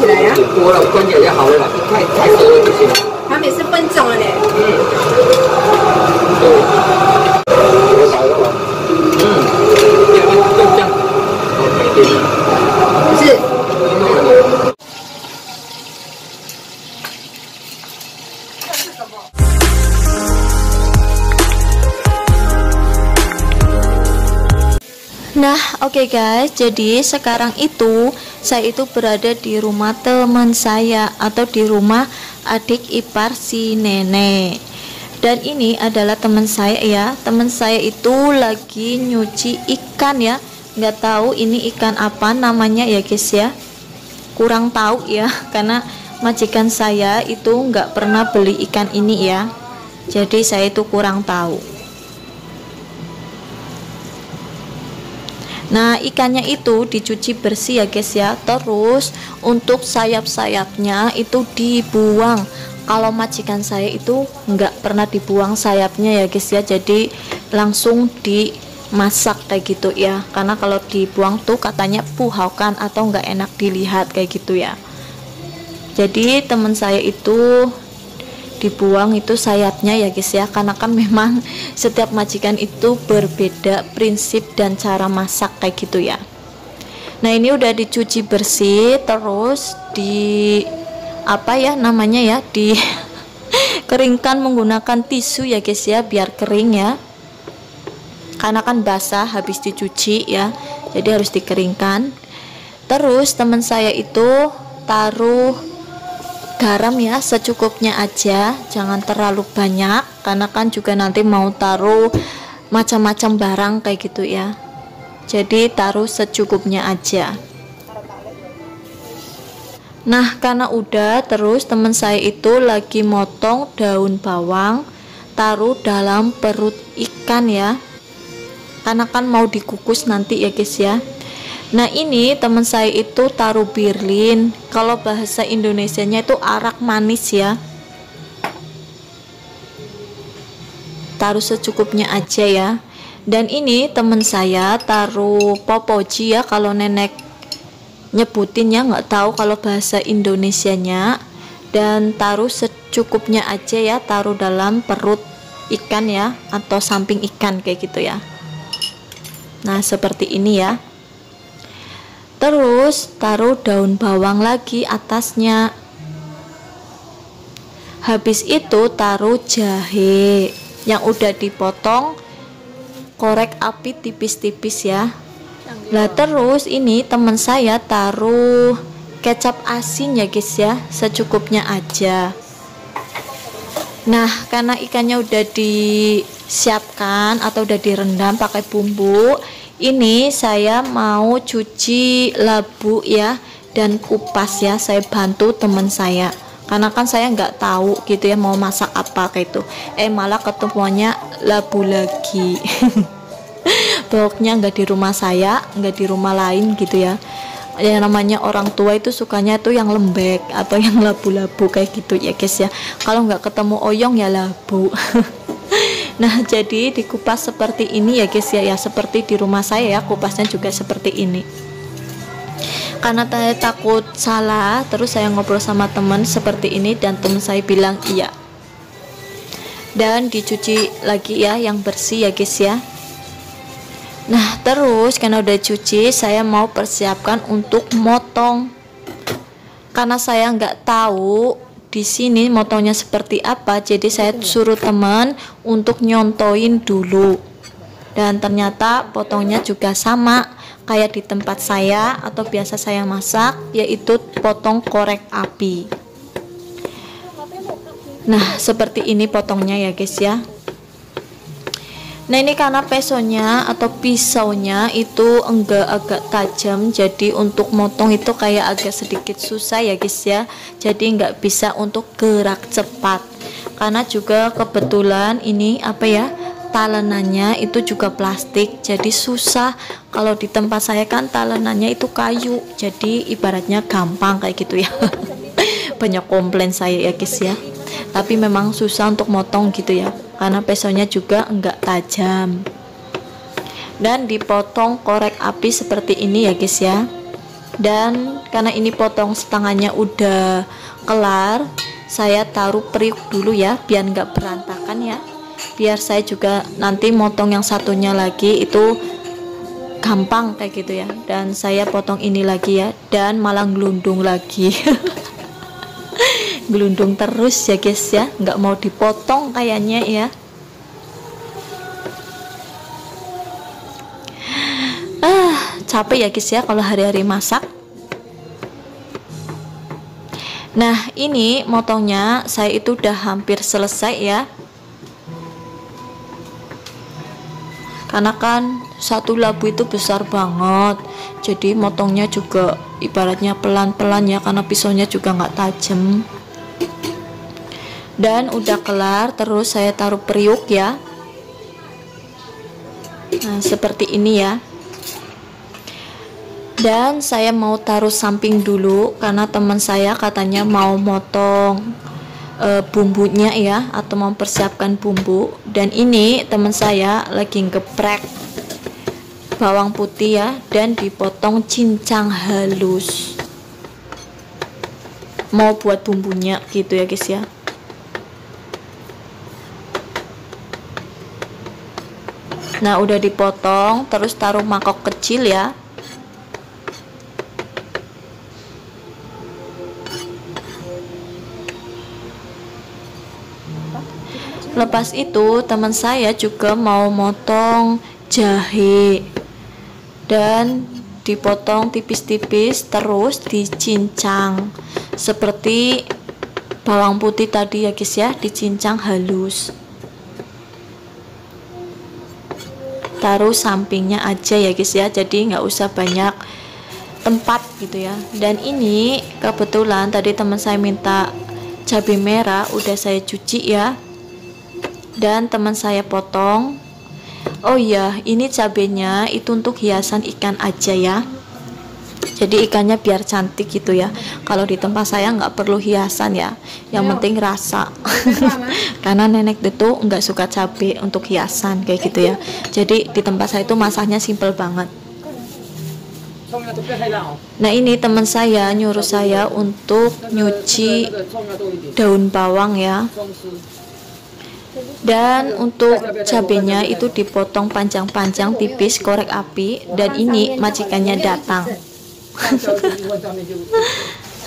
起来呀？多了关节就好了吧？太熟了不行。他们也是分种了嘞。对，多少了吧？就这样。OK， 是。Nah, oke guys, jadi sekarang itu saya itu berada di rumah teman saya atau di rumah adik ipar si nenek. Dan ini adalah teman saya ya. Teman saya itu lagi nyuci ikan ya. Nggak tahu ini ikan apa namanya ya guys ya. Kurang tahu ya, karena majikan saya itu nggak pernah beli ikan ini ya. Jadi saya itu kurang tahu. Nah, ikannya itu dicuci bersih ya guys ya. Terus untuk sayap-sayapnya itu dibuang. Kalau majikan saya itu nggak pernah dibuang sayapnya ya guys ya. Jadi langsung dimasak kayak gitu ya. Karena kalau dibuang tuh katanya puhaukan atau nggak enak dilihat kayak gitu ya. Jadi teman saya itu dibuang itu sayapnya ya guys ya, karena kan memang setiap majikan itu berbeda prinsip dan cara masak kayak gitu ya. Nah, ini udah dicuci bersih, terus di apa ya namanya ya, dikeringkan menggunakan tisu ya guys ya, biar kering ya, karena kan basah habis dicuci ya, jadi harus dikeringkan. Terus teman saya itu taruh garam ya secukupnya aja, jangan terlalu banyak, karena kan juga nanti mau taruh macam-macam barang kayak gitu ya. Jadi taruh secukupnya aja. Nah, karena udah, terus teman saya itu lagi motong daun bawang, taruh dalam perut ikan ya, karena kan mau dikukus nanti ya guys ya. Nah, ini teman saya itu taruh birlin, kalau bahasa Indonesianya itu arak manis ya. Taruh secukupnya aja ya. Dan ini teman saya taruh popoji ya, kalau nenek nyebutin ya, nggak tahu kalau bahasa Indonesianya. Dan taruh secukupnya aja ya, taruh dalam perut ikan ya, atau samping ikan kayak gitu ya. Nah, seperti ini ya. Terus taruh daun bawang lagi atasnya. Habis itu taruh jahe yang udah dipotong, korek api tipis-tipis ya. Nah, terus ini teman saya taruh kecap asin ya guys ya, secukupnya aja. Nah, karena ikannya udah disiapkan atau udah direndam pakai bumbu, ini saya mau cuci labu ya dan kupas ya. Saya bantu teman saya, karena kan saya nggak tahu gitu ya mau masak apa kayak itu. Malah ketemuannya labu lagi. Pokoknya nggak di rumah saya, nggak di rumah lain gitu ya. Yang namanya orang tua itu sukanya tuh yang lembek atau yang labu-labu kayak gitu ya guys ya. Kalau nggak ketemu oyong ya labu. Nah, jadi dikupas seperti ini ya guys ya, seperti di rumah saya ya, kupasnya juga seperti ini. Karena saya takut salah, terus saya ngobrol sama teman seperti ini dan teman saya bilang iya. Dan dicuci lagi ya yang bersih ya guys ya. Nah, terus karena udah cuci, saya mau persiapkan untuk motong. Karena saya nggak tahu di sini motongnya seperti apa, jadi saya suruh teman untuk nyontoin dulu. Dan ternyata potongnya juga sama kayak di tempat saya atau biasa saya masak, yaitu potong korek api. Nah, seperti ini potongnya ya guys ya. Nah, ini karena pesonya atau pisaunya itu agak tajam, jadi untuk motong itu kayak agak sedikit susah ya guys ya. Jadi nggak bisa untuk gerak cepat. Karena juga kebetulan ini apa ya, talenannya itu juga plastik, jadi susah. Kalau di tempat saya kan talenannya itu kayu, jadi ibaratnya gampang kayak gitu ya. Banyak komplain saya ya guys ya. Tapi memang susah untuk motong gitu ya, karena pesonya juga enggak tajam. Dan dipotong korek api seperti ini ya guys ya. Dan karena ini potong setengahnya udah kelar, saya taruh periuk dulu ya, biar nggak berantakan ya, biar saya juga nanti motong yang satunya lagi itu gampang kayak gitu ya. Dan saya potong ini lagi ya, dan malah gelundung lagi. Gelundung terus ya guys ya, nggak mau dipotong kayaknya ya. Capek ya guys ya kalau hari-hari masak. Nah ini motongnya saya itu udah hampir selesai ya, karena kan satu labu itu besar banget, jadi motongnya juga ibaratnya pelan-pelan ya, karena pisaunya juga nggak tajam. Dan udah kelar, terus saya taruh periuk ya. Nah seperti ini ya. Dan saya mau taruh samping dulu karena teman saya katanya mau motong bumbunya ya, atau mempersiapkan bumbu. Dan ini teman saya lagi geprek bawang putih ya, dan dipotong cincang halus, mau buat bumbunya gitu ya guys ya. Nah udah dipotong, terus taruh mangkok kecil ya. Lepas itu teman saya juga mau motong jahe, dan dipotong tipis-tipis terus dicincang seperti bawang putih tadi ya guys ya, dicincang halus. Taruh sampingnya aja ya guys ya, jadi nggak usah banyak tempat gitu ya. Dan ini kebetulan tadi teman saya minta cabai merah, udah saya cuci ya, dan teman saya potong. Oh iya, ini cabenya itu untuk hiasan ikan aja ya, jadi ikannya biar cantik gitu ya. Kalau di tempat saya nggak perlu hiasan ya, yang penting rasa. Karena nenek itu nggak suka cabai untuk hiasan kayak gitu ya, jadi di tempat saya itu masaknya simple banget. Nah ini teman saya nyuruh saya untuk nyuci daun bawang ya. Dan untuk cabenya itu dipotong panjang-panjang tipis, korek api. Dan ini majikannya datang.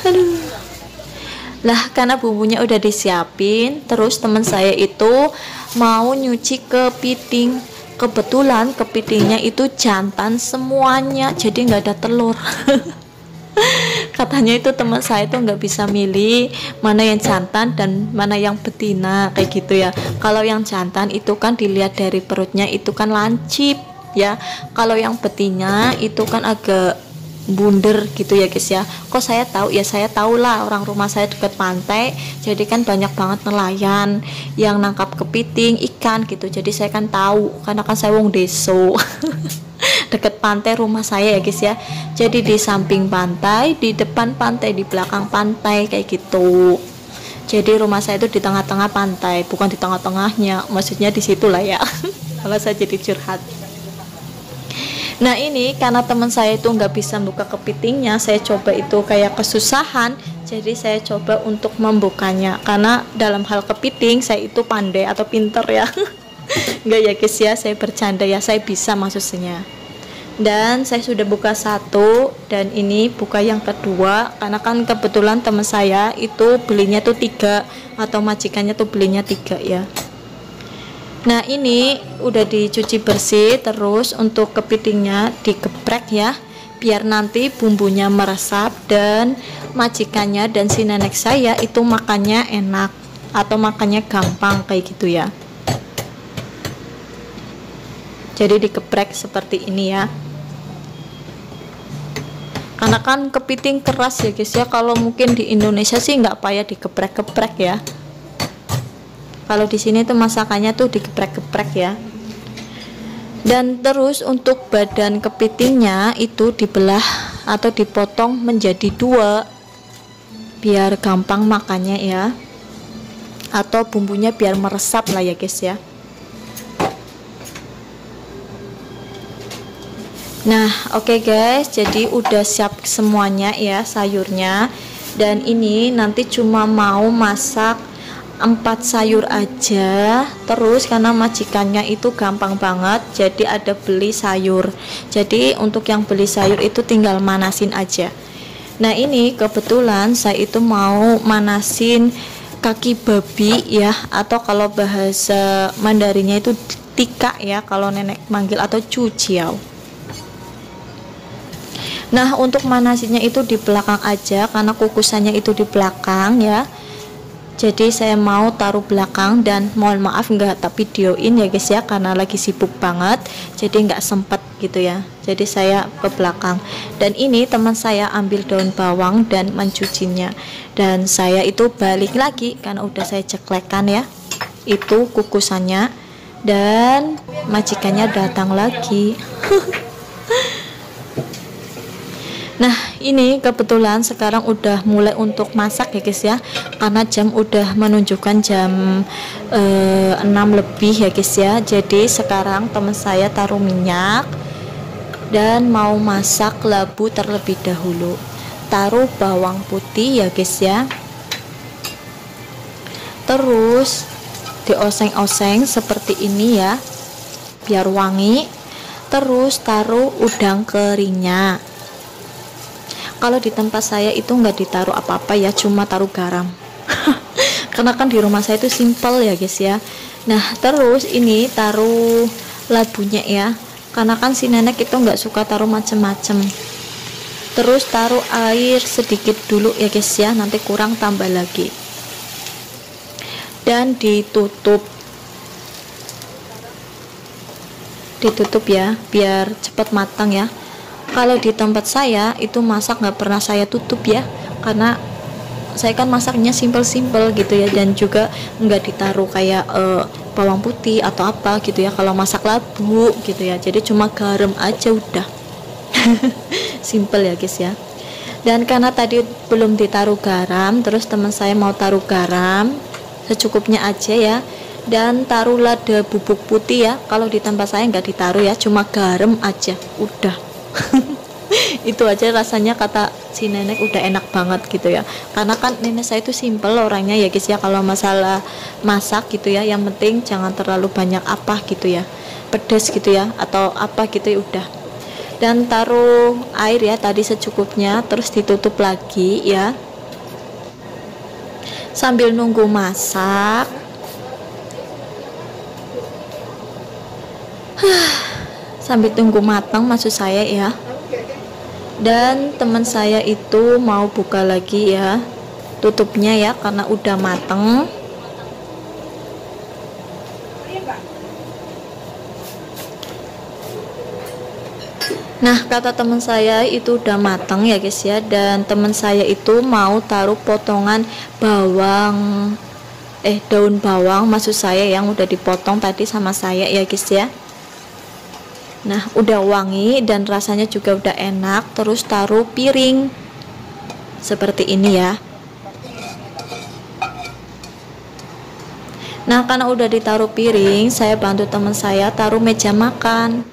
Aduh. Lah karena bumbunya udah disiapin, terus teman saya itu mau nyuci kepiting. Kebetulan kepitingnya itu jantan semuanya, jadi nggak ada telur. Katanya itu teman saya itu nggak bisa milih mana yang jantan dan mana yang betina kayak gitu ya. Kalau yang jantan itu kan dilihat dari perutnya itu kan lancip ya, kalau yang betina itu kan agak bunder gitu ya guys ya. Kok saya tahu ya, saya tahu lah, orang rumah saya dekat pantai, jadi kan banyak banget nelayan yang nangkap kepiting ikan gitu, jadi saya kan tahu karena kan saya wong deso. Deket pantai rumah saya ya guys ya, jadi di samping pantai, di depan pantai, di belakang pantai kayak gitu. Jadi rumah saya itu di tengah-tengah pantai, bukan di tengah-tengahnya, maksudnya di situ lah ya. Kalau saya jadi curhat. Nah ini karena teman saya itu nggak bisa buka kepitingnya, saya coba itu kayak kesusahan, jadi saya coba untuk membukanya. Karena dalam hal kepiting saya itu pandai atau pinter ya. Enggak ya guys ya, saya bercanda ya, saya bisa maksudnya. Dan saya sudah buka satu, dan ini buka yang kedua, karena kan kebetulan teman saya itu belinya tuh 3, atau majikannya tuh belinya 3 ya. Nah ini udah dicuci bersih, terus untuk kepitingnya digeprek ya, biar nanti bumbunya meresap dan majikannya dan si nenek saya itu makannya enak atau makannya gampang kayak gitu ya. Jadi digeprek seperti ini ya, karena kan kepiting keras ya guys ya. Kalau mungkin di Indonesia sih nggak payah digeprek-geprek ya, kalau di sini tuh masakannya tuh digeprek-geprek ya. Dan terus untuk badan kepitingnya itu dibelah atau dipotong menjadi 2 biar gampang makannya ya, atau bumbunya biar meresap lah ya guys ya. Nah, oke guys, jadi udah siap semuanya ya sayurnya. Dan ini nanti cuma mau masak 4 sayur aja. Terus karena majikannya itu gampang banget, jadi ada beli sayur. Jadi untuk yang beli sayur itu tinggal manasin aja. Nah, ini kebetulan saya itu mau manasin kaki babi ya, atau kalau bahasa Mandarinnya itu tika ya kalau nenek manggil, atau cuciao. Nah, untuk manasinya itu di belakang aja karena kukusannya itu di belakang ya. Jadi saya mau taruh belakang, dan mohon maaf nggak tak videoin ya guys ya, karena lagi sibuk banget jadi nggak sempet gitu ya. Jadi saya ke belakang, dan ini teman saya ambil daun bawang dan mencucinya, dan saya itu balik lagi karena udah saya ceklekkan ya itu kukusannya, dan majikannya datang lagi. Nah, ini kebetulan sekarang udah mulai untuk masak ya guys ya, karena jam udah menunjukkan jam 6 lebih ya guys ya. Jadi sekarang teman saya taruh minyak dan mau masak labu terlebih dahulu. Taruh bawang putih ya guys ya, terus dioseng-oseng seperti ini ya biar wangi. Terus taruh udang keringnya. Kalau di tempat saya itu nggak ditaruh apa-apa ya, cuma taruh garam. Karena kan di rumah saya itu simple ya guys ya. Nah, terus ini taruh labunya ya, karena kan si nenek itu nggak suka taruh macem-macem. Terus taruh air sedikit dulu ya guys ya, nanti kurang tambah lagi. Dan ditutup ya biar cepat matang ya. Kalau di tempat saya itu masak nggak pernah saya tutup ya, karena saya kan masaknya simple-simple gitu ya, dan juga nggak ditaruh kayak bawang putih atau apa gitu ya kalau masak labu gitu ya. Jadi cuma garam aja udah. Simple ya guys ya. Dan karena tadi belum ditaruh garam, terus teman saya mau taruh garam secukupnya aja ya, dan taruh lada bubuk putih ya. Kalau di tempat saya nggak ditaruh ya, cuma garam aja udah. Itu aja rasanya kata si nenek udah enak banget gitu ya, karena kan nenek saya itu simple orangnya ya guys ya. Kalau masalah masak gitu ya, yang penting jangan terlalu banyak apa gitu ya, pedas gitu ya atau apa gitu ya udah. Dan taruh air ya tadi secukupnya, terus ditutup lagi ya sambil nunggu masak. Sambil tunggu matang maksud saya ya. Dan teman saya itu mau buka lagi ya tutupnya ya, karena udah mateng. Nah, kata teman saya itu udah mateng ya guys ya, dan teman saya itu mau taruh potongan bawang daun bawang maksud saya yang udah dipotong tadi sama saya ya guys ya. Nah, udah wangi dan rasanya juga udah enak. Terus taruh piring seperti ini ya. Nah, karena udah ditaruh piring, saya bantu teman saya taruh meja makan.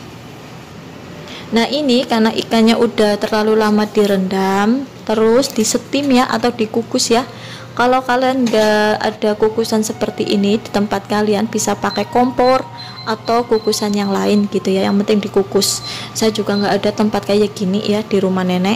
Nah, ini karena ikannya udah terlalu lama direndam, terus disetim ya atau dikukus ya. Kalau kalian nggak ada kukusan seperti ini di tempat kalian, bisa pakai kompor atau kukusan yang lain gitu ya, yang penting dikukus. Saya juga nggak ada tempat kayak gini ya di rumah nenek.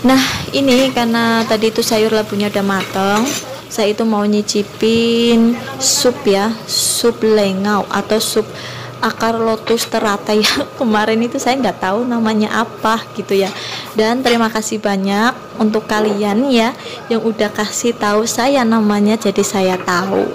Nah, ini karena tadi itu sayur labunya udah mateng, saya itu mau nyicipin sup ya, sup lengau atau sup akar lotus teratai ya. Kemarin itu saya nggak tahu namanya apa gitu ya, dan terima kasih banyak untuk kalian ya yang udah kasih tahu saya namanya, jadi saya tahu.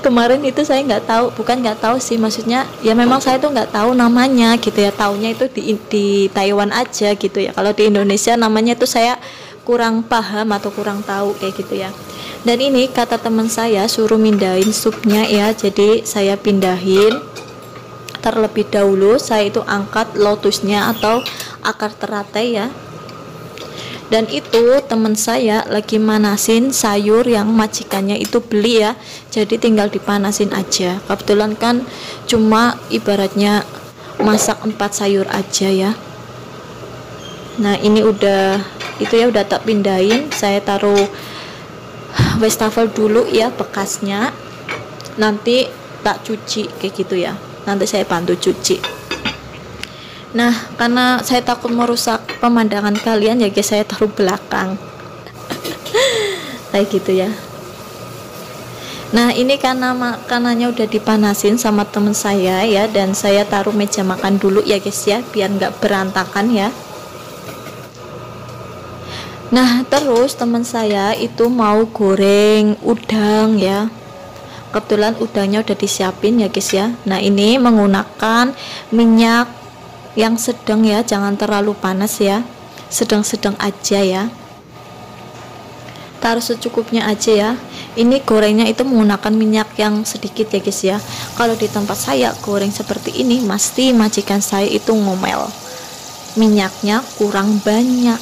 Kemarin itu saya nggak tahu, bukan nggak tahu sih, maksudnya ya memang saya tuh nggak tahu namanya gitu ya, taunya itu di Taiwan aja gitu ya. Kalau di Indonesia namanya itu saya kurang paham atau kurang tahu kayak gitu ya. Dan ini kata teman saya suruh mindahin supnya ya, jadi saya pindahin. Terlebih dahulu saya itu angkat lotusnya atau akar teratai ya. Dan itu teman saya lagi manasin sayur yang majikannya itu beli ya, jadi tinggal dipanasin aja. Kebetulan kan cuma ibaratnya masak 4 sayur aja ya. Nah ini udah itu ya, udah tak pindahin, saya taruh wastafel dulu ya bekasnya, nanti tak cuci kayak gitu ya, nanti saya bantu cuci. Nah karena saya takut merusak pemandangan kalian ya guys, saya taruh belakang kayak gitu ya. Nah ini karena makanannya udah dipanasin sama temen saya ya, dan saya taruh meja makan dulu ya guys ya, biar nggak berantakan ya. Nah terus teman saya itu mau goreng udang ya, kebetulan udangnya udah disiapin ya guys ya. Nah ini menggunakan minyak yang sedang ya, jangan terlalu panas ya, sedang-sedang aja ya, taruh secukupnya aja ya. Ini gorengnya itu menggunakan minyak yang sedikit ya guys ya. Kalau di tempat saya goreng seperti ini, pasti majikan saya itu ngomel, minyaknya kurang banyak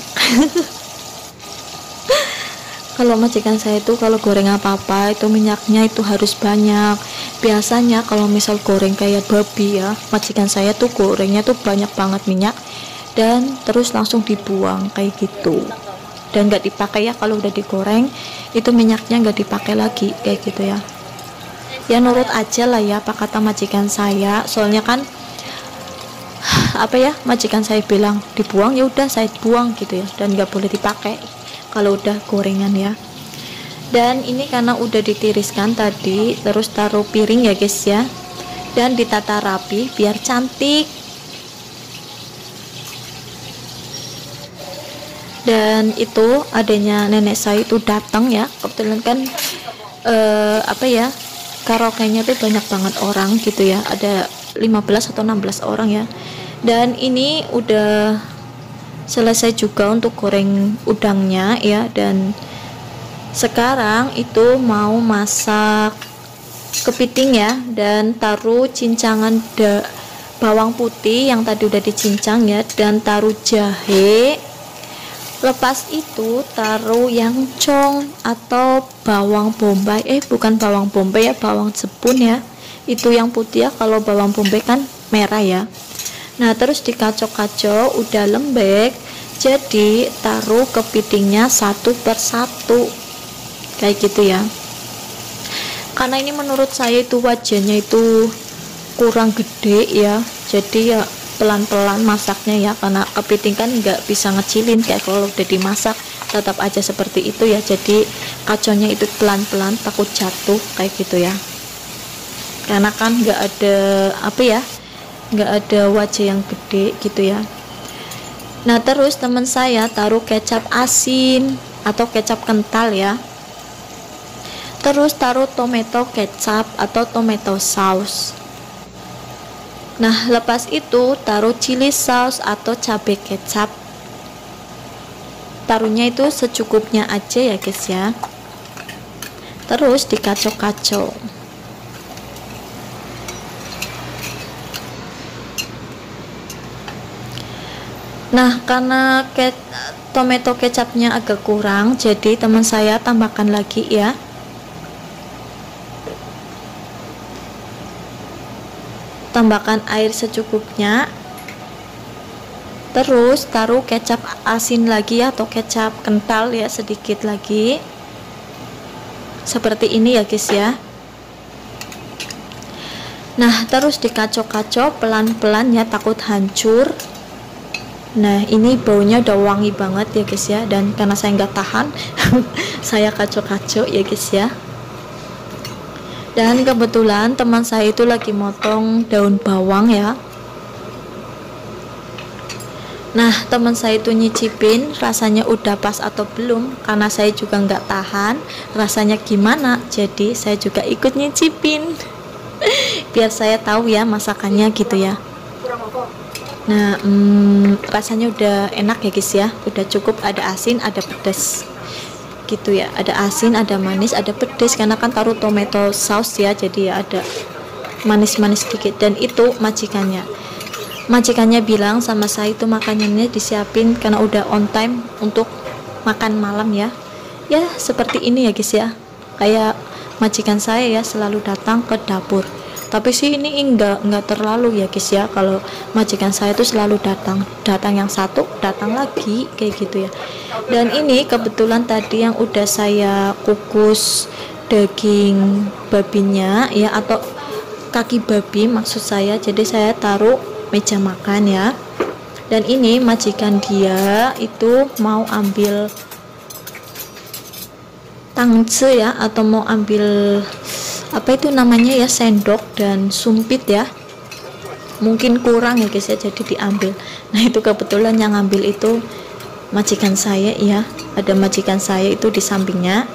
kalau majikan saya itu kalau goreng apa-apa itu minyaknya itu harus banyak. Biasanya kalau misal goreng kayak babi ya, majikan saya tuh gorengnya tuh banyak banget minyak dan terus langsung dibuang kayak gitu, dan nggak dipakai ya. Kalau udah digoreng itu minyaknya nggak dipakai lagi kayak gitu ya. Ya nurut aja lah ya apa kata majikan saya, soalnya kan apa ya, majikan saya bilang dibuang ya udah saya buang gitu ya, dan nggak boleh dipakai kalau udah gorengan ya. Dan ini karena udah ditiriskan tadi, terus taruh piring ya guys ya, dan ditata rapi biar cantik. Dan itu adanya nenek saya itu datang ya, kebetulan kan apa ya, karaoke-nya tuh banyak banget orang gitu ya, ada 15 atau 16 orang ya. Dan ini udah selesai juga untuk goreng udangnya ya, dan sekarang itu mau masak kepiting ya, dan taruh cincangan bawang putih yang tadi udah dicincang ya, dan taruh jahe. Lepas itu taruh yang cong atau bawang bombay, bukan bawang bombay ya, bawang jepun ya, itu yang putih ya, kalau bawang bombay kan merah ya. Nah terus dikacau-kacau udah lembek, jadi taruh kepitingnya satu persatu kayak gitu ya. Karena ini menurut saya itu wajannya itu kurang gede ya, jadi ya pelan-pelan masaknya ya, karena kepiting kan nggak bisa ngecilin kayak kalau udah dimasak, tetap aja seperti itu ya. Jadi kacaunya itu pelan-pelan, takut jatuh kayak gitu ya, karena kan nggak ada apa ya, nggak ada wajah yang gede gitu ya. Nah terus teman saya taruh kecap asin atau kecap kental ya, terus taruh tomato kecap atau tomato sauce. Nah lepas itu taruh chili sauce atau cabai kecap, taruhnya itu secukupnya aja ya guys ya. Terus dikacau-kacau. Nah karena tomato kecapnya agak kurang, jadi teman saya tambahkan lagi ya. Tambahkan air secukupnya. Terus taruh kecap asin lagi ya, atau kecap kental ya, sedikit lagi. Seperti ini ya guys ya. Nah terus dikacau-kacau pelan-pelan ya, takut hancur. Nah ini baunya udah wangi banget ya guys ya, dan karena saya nggak tahan saya kacau-kacau ya guys ya. Dan kebetulan teman saya itu lagi motong daun bawang ya. Nah teman saya itu nyicipin rasanya udah pas atau belum, karena saya juga nggak tahan rasanya gimana, jadi saya juga ikut nyicipin biar saya tahu ya masakannya gitu ya. Nah rasanya udah enak ya guys ya, udah cukup, ada asin ada pedas gitu ya, ada asin ada manis ada pedas, karena kan taruh tomato sauce ya, jadi ya ada manis-manis sedikit. Dan itu majikannya bilang sama saya itu makanannya disiapin karena udah on time untuk makan malam ya. Ya seperti ini ya guys ya, kayak majikan saya ya selalu datang ke dapur. Tapi sih ini enggak terlalu ya guys ya, kalau majikan saya tuh selalu datang yang satu datang lagi kayak gitu ya. Dan ini kebetulan tadi yang udah saya kukus daging babinya ya, atau kaki babi maksud saya, jadi saya taruh meja makan ya. Dan ini majikan dia itu mau ambil tangce ya, atau mau ambil apa itu namanya ya, sendok dan sumpit ya, mungkin kurang ya guys ya, jadi diambil. Nah itu kebetulan yang ngambil itu majikan saya ya, ada majikan saya itu di sampingnya.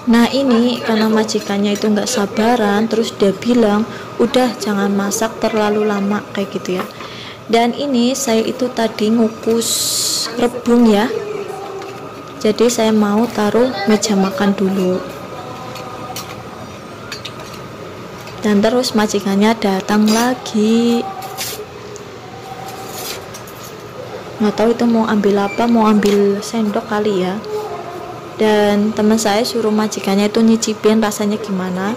Nah ini karena majikannya itu nggak sabaran, terus dia bilang udah jangan masak terlalu lama kayak gitu ya. Dan ini saya itu tadi ngukus rebung ya, jadi saya mau taruh meja makan dulu. Dan terus majikannya datang lagi, nggak tahu itu mau ambil apa, mau ambil sendok kali ya. Dan teman saya suruh majikannya itu nyicipin rasanya gimana,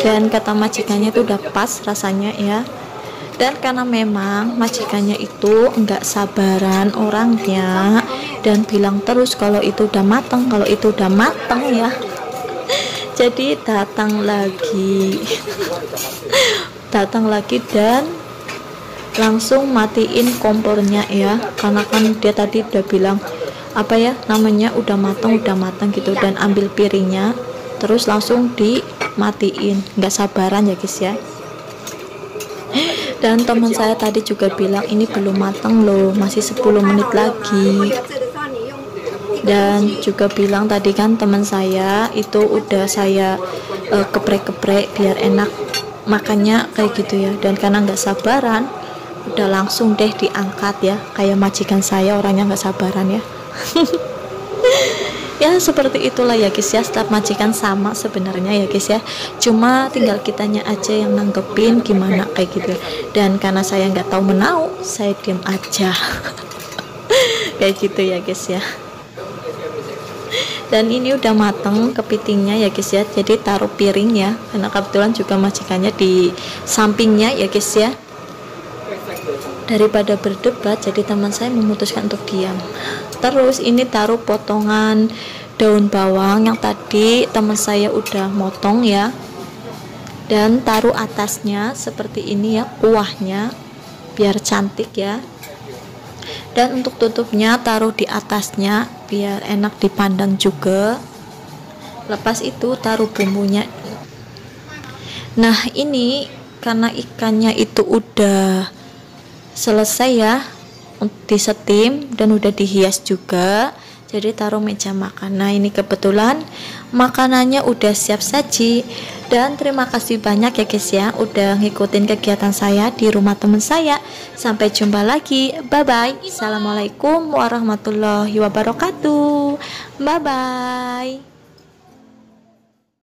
dan kata majikannya itu udah pas rasanya ya. Dan karena memang majikannya itu enggak sabaran orangnya, dan bilang terus kalau itu udah mateng, kalau itu udah mateng ya, jadi datang lagi datang lagi dan langsung matiin kompornya ya, karena kan dia tadi udah bilang apa ya namanya, udah matang gitu, dan ambil piringnya terus langsung dimatiin, nggak sabaran ya guys ya. Dan teman saya tadi juga bilang ini belum matang loh, masih 10 menit lagi. Dan juga bilang tadi kan teman saya itu udah saya geprek-geprek biar enak makannya kayak gitu ya. Dan karena nggak sabaran udah langsung deh diangkat ya, kayak majikan saya orangnya nggak sabaran ya. Ya seperti itulah ya guys ya, setiap majikan sama sebenarnya ya guys ya, cuma tinggal kitanya aja yang nanggepin gimana kayak gitu. Dan karena saya nggak tahu menau, saya diam aja. Kayak gitu ya guys ya. Dan ini udah mateng kepitingnya ya guys ya, jadi taruh piring ya, karena kebetulan juga majikannya di sampingnya ya guys ya. Daripada berdebat, jadi teman saya memutuskan untuk diam. Terus ini taruh potongan daun bawang yang tadi teman saya udah motong ya, dan taruh atasnya seperti ini ya, kuahnya biar cantik ya. Dan untuk tutupnya taruh di atasnya biar enak dipandang juga. Lepas itu taruh bumbunya. Nah ini karena ikannya itu udah selesai ya disetim dan udah dihias juga, jadi taruh meja makan. Nah ini kebetulan makanannya udah siap saji. Dan terima kasih banyak ya guys ya udah ngikutin kegiatan saya di rumah teman saya. Sampai jumpa lagi, bye bye. Assalamualaikum warahmatullahi wabarakatuh, bye bye.